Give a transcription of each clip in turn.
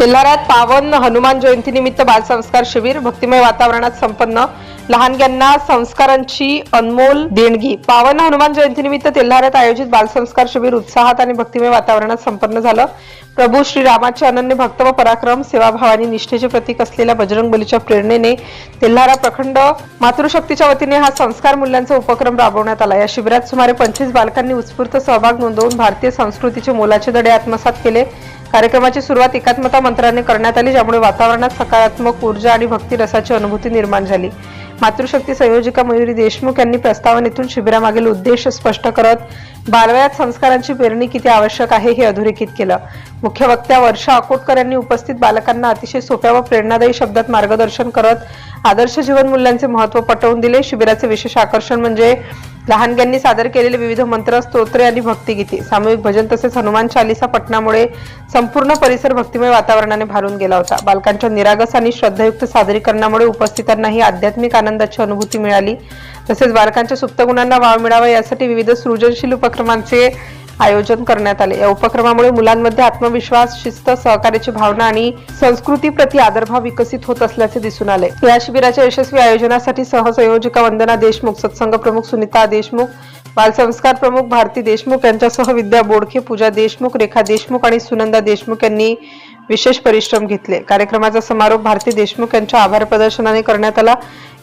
तेल्हारात पावन हनुमान जयंती निमित्त बालसंस्कार शिबिर भक्तिमय वातावरणात संपन्न। लहानग्यांना संस्कारांची अनमोल देणगी। पावन हनुमान जयंती निमित्त तेल्हारात आयोजित बालसंस्कार शिबिर उत्साहात आणि भक्तिमय वातावरणात संपन्न झालं। प्रभू श्री रामाचे अनन्य भक्त व पराक्रम, सेवाभावानी निष्ठेचे प्रतीक असलेल्या बजरंग बलीच्या प्रेरणेने तेल्हारा प्रखंड मातृशक्तीच्या वतीने हा संस्कार मूल्यांचा उपक्रम राबवण्यात आला। या शिबिरात सुमारे 25 बालकांनी उत्स्फूर्त सहभाग नोंदवून भारतीय संस्कृतीचे मोलाचे धडे आत्मसात केले। कार्यक्रमाची सुरुवात एकात्मता मंत्राने करण्यात आली, ज्यामुळे वातावरणात सकारात्मक ऊर्जा आणि भक्ती रसाची अनुभूती निर्माण झाली। मातृशक्ती संयोजिका मयुरी देशमुख यांनी प्रस्तावनेतून शिबिरामागील उद्देश स्पष्ट करत बालवयात संस्कारांची पेरणी किती आवश्यक आहे हे अधोरेखित केलं। मुख्य वक्त्या वर्षा अकोटकर यांनी उपस्थित बालकांना अतिशय सोप्या व प्रेरणादायी शब्दात मार्गदर्शन करत आदर्श जीवन मूल्यांचे महत्त्व पटवून दिले। शिबिराचे विशेष आकर्षण म्हणजे लहानग्यांनी सादर केलेले विविध मंत्र, स्तोत्रे आणि भक्तिगीते, सामूहिक भजन तसेच हनुमान चालीसा पठणामुळे संपूर्ण परिसर भक्तिमय वातावरणाने भारून गेला होता। बालकांच्या निरागस आणि श्रद्धायुक्त सादरीकरणामुळे उपस्थितांनाही आध्यात्मिक आनंदाची अनुभूती मिळाली। तसेच बालकांच्या सुप्त गुणांना वाव मिळावा यासाठी विविध सृजनशील उपक्रमांचे आयोजन करण्यात आले। या उपक्रमामुळे मुलांमध्ये आत्मविश्वास, शिस्त, सहकार्याची भावना आणि संस्कृती प्रति आदरभाव विकसित होत असल्याचे दिसून आले। या शिबिराच्या यशस्वी आयोजनासाठी सहसंयोजिका वंदना देशमुख, सत्संग प्रमुख सुनीता देशमुख, बालसंस्कार प्रमुख भारती देशमुख यांच्यासह विद्या बोडखे, पूजा देशमुख, रेखा देशमुख आणि सुनंदा देशमुख यांनी विशेष परिश्रम घेतले। कार्यक्रमाचा समारोप भारती देशमुख यांच्या आभार प्रदर्शनाने करण्यात आला।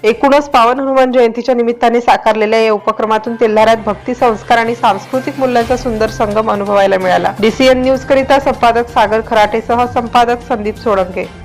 एकूणच पावन हनुमान जयंतीच्या निमित्ताने साकारलेल्या या उपक्रमातून तेल्हारात भक्ती, संस्कार आणि सांस्कृतिक मूल्यांचा सुंदर संगम अनुभवायला मिळाला। DCN न्यूज करिता संपादक सागर खराटेसह संपादक संदीप सोळंके।